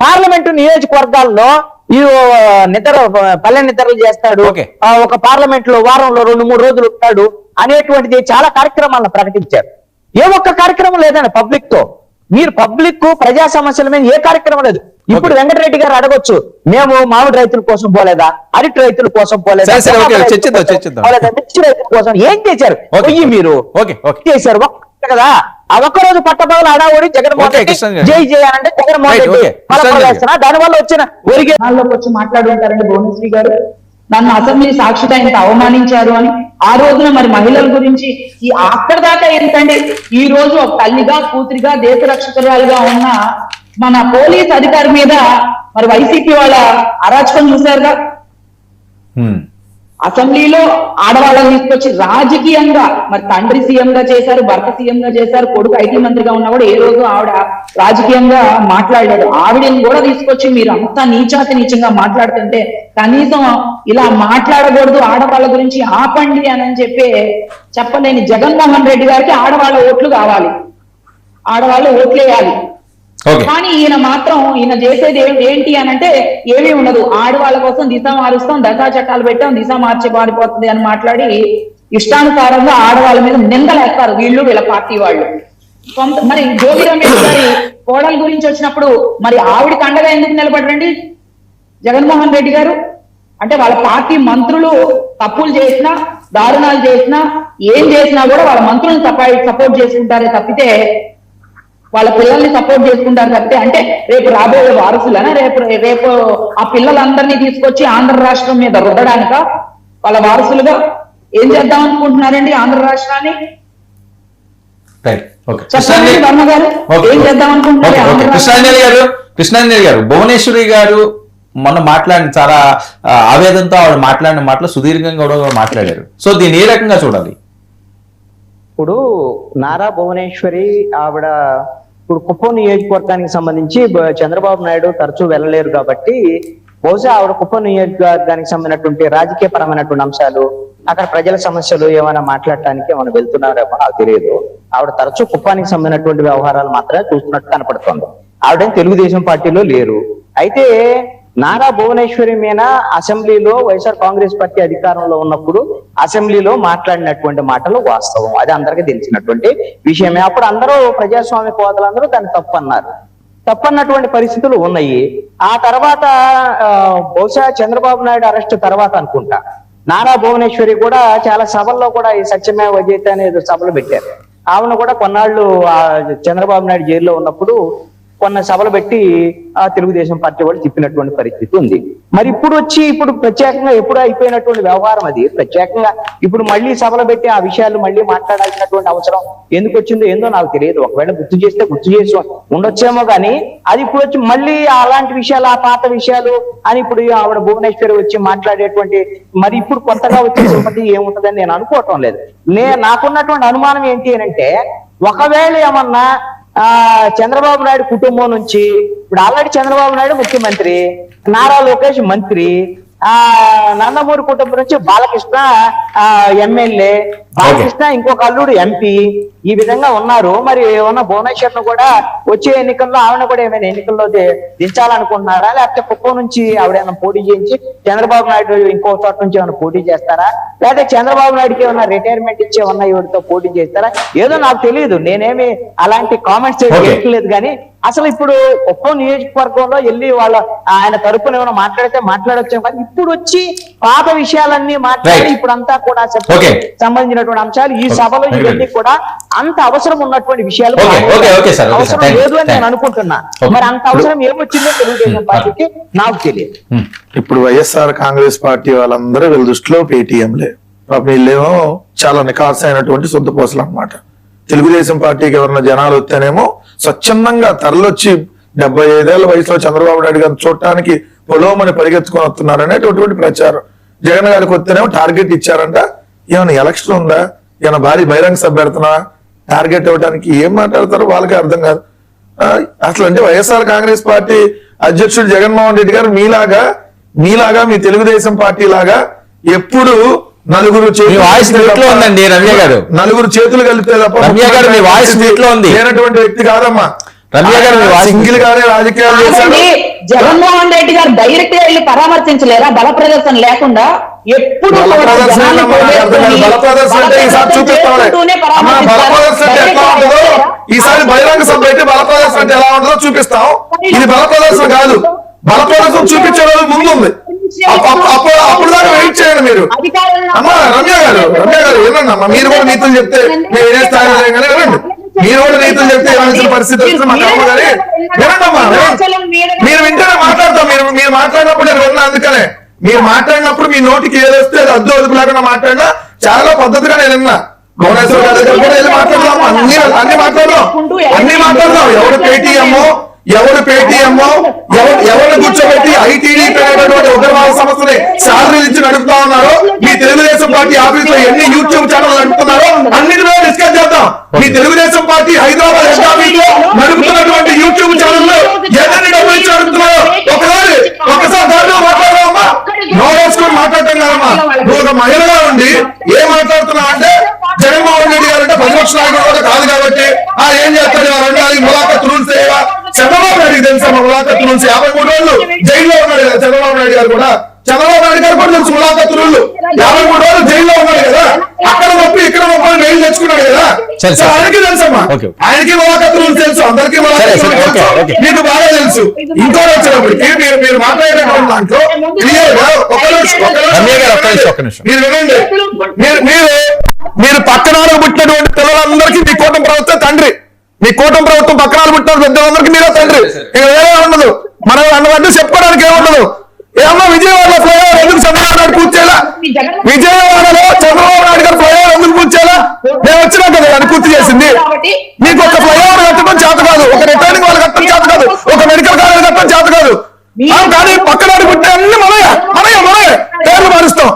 పార్లమెంటు నియోజకవర్గాల్లో ఈ పల్లె నిద్రలు చేస్తాడు, ఒక పార్లమెంట్ లో వారంలో 2-3 రోజులు ఉంటాడు అనేటువంటిది చాలా కార్యక్రమాలను ప్రకటించారు. ఏ ఒక్క కార్యక్రమం లేదండి పబ్లిక్ తో. మీరు పబ్లిక్ ప్రజా సమస్యల మీద ఏ కార్యక్రమం లేదు. ఇప్పుడు వెంకటరెడ్డి గారు అడగొచ్చు, మేము మామిడి రైతుల కోసం పోలేదా, అరటి రైతుల కోసం పోలేదా, మిర్చి రైతుల కోసం ఏం చేశారు? మీరు చేశారు కదా. ఆ ఒక్కరోజు పట్టబదులు అడావుడి జగన్మోహన్ రెడ్డి జై జై అంటే జగన్మోహన్ రెడ్డి దాని వల్ల వచ్చిన ఒరిగేలోకి వచ్చి మాట్లాడుంటారండి భువనేశ్వరి గారు. నన్ను అసెంబ్లీ సాక్షిగా ఇంత అవమానించారు అని ఆ రోజున మరి మహిళల గురించి ఈ అక్కడ దాకా ఏంటంటే ఈ రోజు ఒక తల్లిగా కూతురిగా దేశ రక్షకురాలుగా ఉన్న మన పోలీస్ అధికారి మీద మరి వైసీపీ వాళ్ళ అరాచకం చూశారుగా. అసెంబ్లీలో ఆడవాళ్ళని తీసుకొచ్చి రాజకీయంగా మరి తండ్రి సీఎం గా చేశారు, భర్త సీఎం గా చేశారు, కొడుకు ఐటీ మంత్రిగా ఉన్నా కూడా ఏ రోజు ఆవిడ రాజకీయంగా మాట్లాడలేదు. ఆవిడని కూడా తీసుకొచ్చి మీరు అంతా నీచంగా మాట్లాడుతుంటే కనీసం ఇలా మాట్లాడకూడదు, ఆడవాళ్ళ గురించి ఆపండి అని చెప్పలేని జగన్మోహన్ రెడ్డి గారికి ఆడవాళ్ళ ఓట్లు కావాలి, ఆడవాళ్ళు ఓట్లు వేయాలి. కానీ ఈయన చేసేది ఏంటి అనంటే ఏమీ ఉండదు. ఆడవాళ్ళ కోసం దిశ మారుస్తాం, దశా చట్టాలు పెట్టాం, దిశ మార్చి మారిపోతుంది అని మాట్లాడి ఇష్టానుసారంగా ఆడవాళ్ళ మీద నిందలేస్తారు వీళ్ళు, వీళ్ళ పార్టీ వాళ్ళు. మరి జోగి రమేష్ గారి కోడల గురించి వచ్చినప్పుడు మరి ఆవిడకి అండగా ఎందుకు నిలబడరండి జగన్మోహన్ రెడ్డి గారు? అంటే వాళ్ళ పార్టీ మంత్రులు తప్పులు చేసినా, దారుణాలు చేసినా, ఏం చేసినా కూడా వాళ్ళ మంత్రులను సపోర్ట్ చేసుకుంటారే తప్పితే వాళ్ళ పిల్లల్ని సపోర్ట్ చేసుకుంటారు తప్పితే అంటే రేపు రాబోయే వారసులనా, రేపు ఆ పిల్లలందరినీ తీసుకొచ్చి ఆంధ్ర రాష్ట్రం మీద రుద్దడానిక వాళ్ళ వారసులుగా ఏం చేద్దాం అనుకుంటున్నారండి ఆంధ్ర రాష్ట్రాన్ని? వర్మ గారు ఏం చేద్దాం అనుకుంటున్నారు? కృష్ణాంజలి గారు, భువనేశ్వరి గారు మొన్న మాట్లాడిన చాలా ఆవేదనతో ఆవిడ మాట్లాడిన మాటలు సుదీర్ఘంగా కూడా మాట్లాడారు. సో దీన్ని ఏ రకంగా చూడాలి? ఇప్పుడు నారా భువనేశ్వరి ఆవిడ ఇప్పుడు కుప్పం నియోజకవర్గానికి సంబంధించి చంద్రబాబు నాయుడు తరచూ వెళ్ళలేరు కాబట్టి బహుశా ఆవిడ కుప్పం నియోజకవర్గానికి సంబంధించినటువంటి రాజకీయ పరమైనటువంటి అంశాలు, అక్కడ ప్రజల సమస్యలు ఏమైనా మాట్లాడటానికి ఏమైనా వెళ్తున్నారేమో నాకు తెలియదు. ఆవిడ తరచూ కుప్పానికి సంబంధించినటువంటి వ్యవహారాలు మాత్రమే చూస్తున్నట్టు కనపడుతుంది. ఆవిడేం తెలుగుదేశం పార్టీలో లేరు. అయితే నారా భువనేశ్వరి మీద అసెంబ్లీలో వైఎస్ఆర్ కాంగ్రెస్ పార్టీ అధికారంలో ఉన్నప్పుడు అసెంబ్లీలో మాట్లాడినటువంటి మాటలు వాస్తవం, అది అందరికీ తెలిసినటువంటి విషయమే. అప్పుడు అందరూ ప్రజాస్వామ్యవాదులందరూ దాన్ని తప్పన్నటువంటి పరిస్థితులు ఉన్నాయి. ఆ తర్వాత బహుశా చంద్రబాబు నాయుడు అరెస్ట్ తర్వాత అనుకుంటా నారా భువనేశ్వరి కూడా చాలా సభల్లో కూడా ఈ సత్యమేవ జయతే అనేది సభలు పెట్టారు. ఆమెను కూడా కొన్నాళ్ళు చంద్రబాబు నాయుడు జైల్లో ఉన్నప్పుడు కొన్ని సభలు పెట్టి ఆ తెలుగుదేశం పార్టీ వాళ్ళు తిప్పినటువంటి పరిస్థితి ఉంది. మరి ఇప్పుడు ప్రత్యేకంగా ఎప్పుడు అయిపోయినటువంటి వ్యవహారం అది. ప్రత్యేకంగా ఇప్పుడు మళ్ళీ సభలు పెట్టి ఆ విషయాలు మళ్ళీ మాట్లాడాల్సినటువంటి అవసరం ఎందుకు వచ్చిందో ఏందో నాకు తెలియదు. ఒకవేళ గుర్తు చేసి ఉండొచ్చేమో కానీ అది ఇప్పుడు వచ్చి మళ్ళీ అలాంటి విషయాలు, ఆ పాత విషయాలు అని ఇప్పుడు ఆవిడ భువనేశ్వరి వచ్చి మాట్లాడేటువంటి మరి ఇప్పుడు కొత్తగా వచ్చే సంపత్తి ఏముంటదని నేను అనుకోవటం లేదు. నాకున్నటువంటి అనుమానం ఏంటి అంటే ఒకవేళ ఏమన్నా చంద్రబాబు నాయుడు కుటుంబం నుంచి ఇప్పుడు ఆల్రెడీ చంద్రబాబు నాయుడు ముఖ్యమంత్రి, నారా లోకేష్ మంత్రి, నందమూరి కుటుంబం నుంచి బాలకృష్ణ ఎమ్మెల్యే, బాలకృష్ణ ఇంకొక అల్లుడు ఎంపీ, ఈ విధంగా ఉన్నారు. మరి ఏమన్నా భువనేశ్వర్ను కూడా వచ్చే ఎన్నికల్లో ఆవిడ కూడా ఏమైనా ఎన్నికల్లో దించాలనుకుంటున్నారా, లేకపోతే కుప్పం నుంచి ఆవిడేమైనా పోటీ చేయించి చంద్రబాబు నాయుడు ఇంకో చోట నుంచి ఏమైనా పోటీ చేస్తారా, లేకపోతే చంద్రబాబు నాయుడుకి ఏమైనా రిటైర్మెంట్ ఇచ్చి ఏమన్నా ఈవిడతో పోటీ చేస్తారా, ఏదో నాకు తెలియదు. నేనేమి అలాంటి కామెంట్స్ చేయట్లేదు. కానీ అసలు ఇప్పుడు కుప్పం నియోజకవర్గంలో వెళ్ళి ఆయన తరపున ఏమైనా మాట్లాడితే మాట్లాడొచ్చాం, కానీ ఇప్పుడు వచ్చి పాత విషయాలన్నీ మాట్లాడి ఇప్పుడంతా కూడా సంబంధించినటువంటి అంశాలు ఈ సభలో ఇవన్నీ కూడా అంత అవసరం ఉన్నటువంటి విషయాలు అవసరం లేదు అని నేను అనుకుంటున్నా. మరి అంత అవసరం ఏమొచ్చిందో తెలుగుదేశం పార్టీకి నాకు తెలియదు. ఇప్పుడు వైఎస్ఆర్ కాంగ్రెస్ పార్టీ వాళ్ళందరూ వీళ్ళ దృష్టిలో పేటీఎంలే, వీళ్ళేమో చాలా నికార్స్ అయినటువంటి సొంత పోసలు అన్నమాట. తెలుగుదేశం పార్టీకి ఎవరన్నా జనాలు వస్తేనేమో స్వచ్ఛందంగా తరలొచ్చి 75 ఏళ్ల వయసులో చంద్రబాబు నాయుడు గారిని చూడటానికి పొలోమని పరిగెత్తుకొని వస్తున్నారు అనేటటువంటి ప్రచారం. జగన్ గారికి వస్తేనేమో టార్గెట్ ఇచ్చారంట. ఏమైనా ఎలక్షన్ ఉందా, ఏమైనా భారీ బహిరంగ సభ పెడుతున్నా టార్గెట్ ఇవ్వడానికి? ఏం మాట్లాడతారో వాళ్ళకి అర్థం కాదు అసలు. అంటే వైఎస్ఆర్ కాంగ్రెస్ పార్టీ అధ్యక్షుడు జగన్మోహన్ రెడ్డి గారు మీలాగా మీ తెలుగుదేశం పార్టీ లాగా ఎప్పుడు నలుగురు ఉందండి రమ్య గారు, నలుగురు చేతులు కలిపితే తప్ప రమ్య గారు మీ వాయిస్ మీట్లో ఉంది లేనటువంటి వ్యక్తి కాదమ్మా. రమ్య గారు సింగిల్ గానే రాజకీయాలు చేశారు. జగన్మోహన్ రెడ్డి గారు డైరెక్ట్ గా వెళ్ళి పరామర్శించలేరా బల ప్రదర్శన లేకుండా? ఎప్పుడు బల ప్రదర్శన అంటే ఈసారి చూపిస్తామని బల ప్రదర్శన అంటే ఎట్లా ఉంటుందో ఈసారి బహిరంగ సభ అయితే బల ప్రదర్శన అంటే ఎలా ఉంటుందో చూపిస్తాం. ఇది బల ప్రదర్శన కాదు, బల ప్రదర్శన చూపించే రోజు ముందు ఉంది. అప్పుడు దాకా వెయిట్ చేయండి మీరు. అమ్మా రమ్య గారు వినండి అమ్మా, మీరు కూడా నీతులు చెప్తే మేము ఏ స్థాయిలో కానీ వినండి. మీరు కూడా నీతులు చెప్తే ఏమైనా పరిస్థితి వస్తుంది మాకు అమ్మ గారి. వినండమ్మా, మీరు వింటేనే మాట్లాడతాం. మీరు మాట్లాడినప్పుడు నేను విన్నా. అందుకనే మీరు మాట్లాడినప్పుడు మీ నోటికి ఏదొస్తే అది అద్దు అదుపు లేకుండా మాట్లాడినా చాలా పద్ధతిగా నేను విన్నా. భువనేశ్వర్ గారి దగ్గర కూడా వెళ్ళి మాట్లాడదాం, అన్ని మాట్లాడదాం. ఎవరు పేటీఎం ఎవరిని కూర్చోబెట్టి ఐటీడీపీ అనేటువంటి ఉగ్రవాద సంస్థని శాలరీ ఇచ్చి నడుపుతా ఉన్నారో, మీ తెలుగుదేశం పార్టీ ఆఫీస్ లో ఎన్ని యూట్యూబ్ ఛానల్ నడుపుతున్నారో అన్నిటిలో డిస్కస్ చేద్దాం. మీ Telugu Desam party Hyderabad head office లో నడుపుతున్నటువంటి యూట్యూబ్ ఛానల్ లో ఎన్ని డబ్బులు ఇచ్చి నడుపుతున్నారో ఒకసారి దాంట్లో మాట్లాడదామా? నోరేసుకొని మాట్లాడటం కాదమ్మా. నువ్వు ఒక మహిళగా ఉండి ఏం మాట్లాడుతున్నావు అంటే జగన్మోహన్ రెడ్డి గారు అంటే ప్రతిపక్ష నాయకుడు కూడా కాదు కాబట్టి ఏం చేస్తాడు 2 ములాఖత్ రూల్స్ చేయవా? చంద్రబాబు నాయుడు తెలుసా ములాఖత్ రూల్స్? 53 రోజులు జైల్లో ఉన్నాడు కదా చంద్రబాబు నాయుడు గారు కూడా. చంద్రబాబు నాయుడు గారు కూడా తెలుసు ములాఖత్ రూల్స్. 53 రోజులు జైల్లో ఉన్నాడు కదా, అక్కడ నొప్పి ఇక్కడ నొప్పి మెయిల్ తెచ్చుకున్నాడు కదా. ఆయనకి తెలుసమ్మా, ఆయనకి ములాఖత్ రూల్స్ తెలుసు, అందరికీ ములాఖత్ రూల్స్ తెలుసు, మీకు బాగా తెలుసు. ఇంకోటి వచ్చినప్పటికీ మీరు మాట్లాడేటువంటి దాంట్లో క్లియర్ గా మీరు వినండి. మీరు పక్కనాలు పుట్టినటువంటి పిల్లలందరికీ మీ కూటమి ప్రభుత్వం తండ్రి. మీ కూటమి ప్రభుత్వం పక్కనాలు పుట్టిన పెద్దలందరికీ మీరే తండ్రి. ఇక వేరే ఉండదు. మనం అన్నవన్నీ చెప్పుకోవడానికి ఏముండదు. ఏమన్నా విజయవాడలో ఫ్లైఓవర్ ఎందుకు చంద్రబాబు నాయుడు పూర్తి చేయాలా? విజయవాడలో చంద్రబాబు నాయుడు గారు ఫ్లైఓవర్ ఎందుకు పూర్తి చేయాలా? నేను వచ్చినా కదా అది పూర్తి చేసింది. మీకు ఒక ఫ్లైఓవర్ కట్టడం చేత కాదు, ఒక రిటర్నింగ్ వాళ్ళు కట్టడం చేత కాదు, ఒక మెడికల్ కాలేజ్ కట్టడం చేత కాదు. కానీ పక్కనాడు పుట్టిన అన్ని మనమే పేర్లు మారుస్తాం.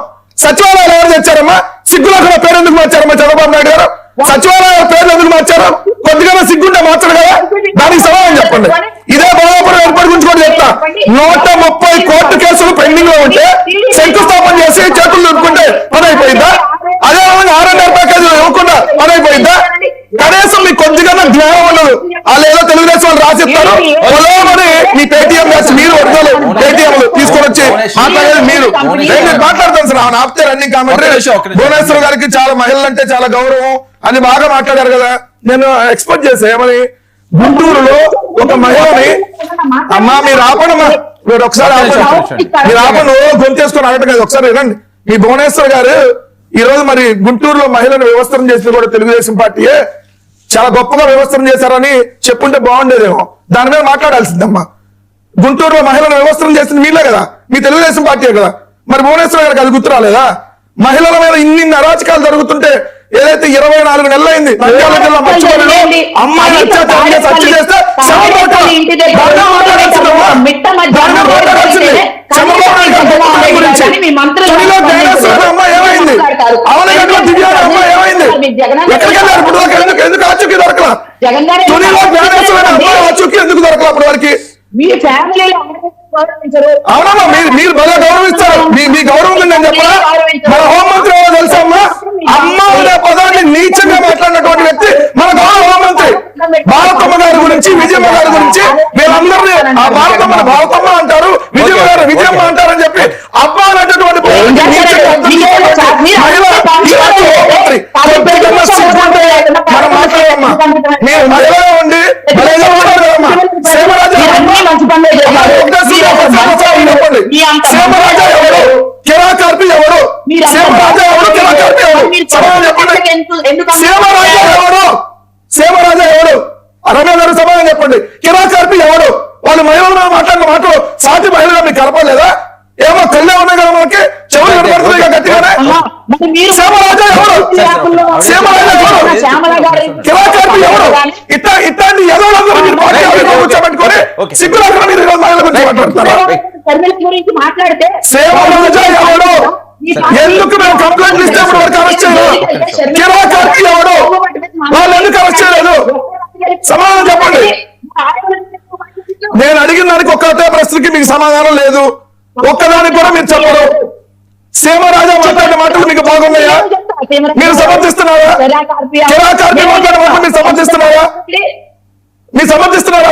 సచివాలయాలు ఎవరు తెచ్చారమ్మా? సిగ్గులో పేరు ఎందుకు మార్చారమ్మా చంద్రబాబు నాయుడు గారు? సచివాలయాల పేర్లు ఎందుకు మార్చారు? కొద్దిగా సిగ్గుంటే మార్చరు కదా, దానికి సమాధానం చెప్పండి. ఇదే బాలాపురం ఏర్పాటు గురించి కూడా చెప్తా. 130 కోర్టు కేసులు పెండింగ్ లో ఉంటే శంకుస్థాపన చేసి చేతులు దొరుకుంటే పని అయిపోయిందా? అదే విధంగా 6.5 ప్యాకేజీలు ఇవ్వకుండా పని అయిపోయిందా? కనీసం మీకు కొద్దిగా జ్ఞానం ఉండదు. వాళ్ళు ఏదో తెలుగుదేశం వాళ్ళు రాసిస్తారు. మీ పేటీఎం రాసి మీరు వర్గాలు పేటీఎంలు తీసుకొని వచ్చి మాట్లాడేది మీరు. మాట్లాడతాను సార్, ఆమె ఆపితే రన్నింగ్ కామెంటరీ. భువనేశ్వర్ గారికి చాలా మహిళలు అంటే చాలా గౌరవం అని బాగా మాట్లాడారు కదా. నేను ఎక్స్పెక్ట్ చేసా ఏమని, గుంటూరులో ఒక మహిళని అమ్మా మీరు ఆపడమ్మా, మీరు ఒకసారి మీరు ఆపను గొంతేసుకొని అడగటం కదా, ఒకసారి వినండి. మీ భువనేశ్వర్ గారు ఈ రోజు మరి గుంటూరులో మహిళను వ్యవస్థను చేసింది కూడా తెలుగుదేశం పార్టీయే. చాలా గొప్పగా వ్యవస్థను చేశారని చెప్పుంటే బాగుండేదేమో. దాని మీద మాట్లాడాల్సిందమ్మా. గుంటూరులో మహిళను వ్యవస్థను చేసింది మీలే కదా, మీ తెలుగుదేశం పార్టీయే కదా. మరి భువనేశ్వర్ గారికి అది గుర్తు రాలేదా? మహిళల మీద ఇన్ని అరాచకాలు జరుగుతుంటే ఏదైతే 24 నెలలు అయింది నంద్యాల జిల్లా మచ్చిపల్లిలో అమ్మాయిని అత్యాచారం చేసి హత్య చేస్తే చంద్రబాబు ఏమైంది? అవనగంలో దివ్యాల అమ్మాయి ఏమైంది? ఎక్కడికి వెళ్ళారు? ఇప్పుడు ఎందుకు ఆచూకీ దొరకలా? తునిలో జ్ఞానేశ్వర అమ్మాయి ఆచూకీ ఎందుకు దొరకలా అప్పటి వరకు? అవునమ్మా, మీరు బాగా గౌరవిస్తారు. మీ గౌరవం నేను చెప్పరా? మన హోంమంత్రి ఎవరో తెలుసా అమ్మా? అమ్మ అనే పదాన్ని నీచంగా మాట్లాడినటువంటి వ్యక్తి మన గౌరవ హోంమంత్రి. భారతమ్మ గారి గురించి, విజయమ్మ గారి గురించి వీళ్ళందరినీ ఆ భారతమ్మ అంటారు, విజయమ్మ అంటారని చెప్పి అబ్బా అనేటటువంటి మనం మాట్లాడమ్మా. మీరు మహిళగా ఉండి సేమరాజా ఎవరు? కిరాకార్పి ఎవరు? సేమరాజా ఎవరు? కిరాకార్పి ఎవరు? సమాధానం చెప్పండి. సేమరాజా ఎవరు? రమ్య గారు సమాధానం చెప్పండి. కిరాకార్పి ఎవరు? వాళ్ళు మహిళలు మాట్లాడిన మాటలు సాటి మహిళగా మీకు కలపలేదా? ఏమో కళ్ళే ఉన్నాయి కదా మనకి, చెవులు కనపడుతున్నాయి గట్టిగానే. సేమరాజా ఎవరు? సేమరాజా ఎవరు? ఇట్లాంటి ఎదవలందరూ మీరు పార్టీ ఆఫీసులో కూర్చోబెట్టుకొని ఓకే. సిగ్గు లేకుండా మీరు ఈరోజు మహిళల గురించి మాట్లాడతారా? షర్మిల గురించి మాట్లాడితే సేవరాజా ఎవడు? ఎందుకు మేము కంప్లైంట్లు ఇస్తే ఇప్పటి వరకు అరెస్ట్ చేయలేదు? కిరా కార్తీ ఎవడు? వాళ్ళు ఎందుకు అరెస్ట్ చేయలేదు? సమాధానం చెప్పండి. నేను అడిగిన దానికి ఒక్కటే ప్రశ్నకి మీకు సమాధానం లేదు. ఒక్కదానికి కూడా మీరు చెప్పరు. సేమరాజా మాట్లాడిన మాటలు మీకు బాగున్నాయా? మీరు సమర్థిస్తున్నారా? కిరా కార్తీ మాట్లాడిన మాటలు మీరు సమర్థిస్తున్నారా? మీరు సమర్థిస్తున్నారా?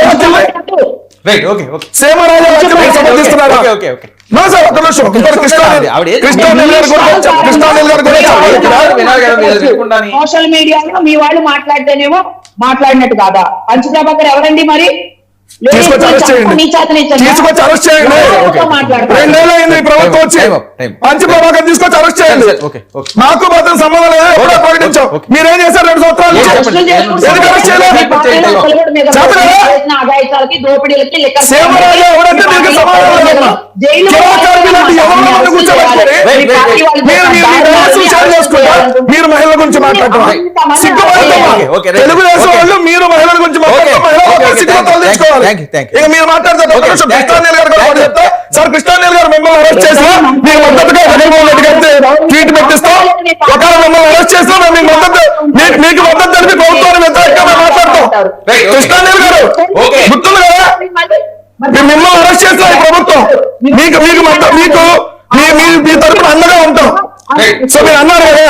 రైట్, ఓకే ఓకే సేమరాజా వాక్యం మీరు సమర్థిస్తున్నారా? Okay okay okay no sir, ఒక్క నిమిషం. ఇంకోటి కృష్ణానీల్ గారు కూడా వినాలి కదా మీరు చెప్పకుండాని. సోషల్ మీడియాలో మీ వాళ్ళు మాట్లాడితేనేమో మాట్లాడినట్టు కాదా? పంచ ప్రభాకర్ ఎవరండి మరి? తీసుకొచ్చి అరెస్ట్ చేయండి. తీసుకొచ్చి అరెస్ట్ చేయండి. 2 నెలలు అయింది ఈ ప్రభుత్వం వచ్చి. పంచ ప్రభాకర్ తీసుకొచ్చి అరెస్ట్ చేయండి. ఓకే ఓకే మాకు మాత్రం సంబంధం లేదు. ఎప్పుడో ప్రకటించాం. మీరేం చేశారు 2 సంవత్సరాల నుంచి? ఎందుకు అరెస్ట్ చేయలేదు? సేమరాజా ఎవడంటే మీకు సమాధానం లేదు. కిరా కార్తీ లాంటి ఎవరిని కూర్చోబెట్టుకొని మీరు మహిళల గురించి మాట్లాడటం సిగ్గుపడతామా? తెలుగుదేశం వాళ్ళు మీరు మహిళల గురించి మాట్లాడటం సిగ్గుపడతాలు తెచ్చుకోవాలి. ఇక మీరు మాట్లాడతారు. కృష్ణానీల్ గారు కూడా చెప్తా. సార్, కృష్ణానీల్ గారు మిమ్మల్ని అరెస్ట్ చేసినా మీకు మద్దతుగా జగన్మోహన్ రెడ్డి గారితో ట్వీట్ పెట్టిస్తాం. ఒకవేళ మిమ్మల్ని అరెస్ట్ చేసినా మేము మీకు మద్దతు తెలిపి ప్రభుత్వాన్ని వ్యతిరేకంగా మాట్లాడతాం. కృష్ణానీల్ గారు గుర్తుంది కదా? మిమ్మల్ని అరెస్ట్ చేసిన ఈ ప్రభుత్వం మీకు మీ తరపున అండగా ఉంటాం. సో మీరు అన్నారు కదా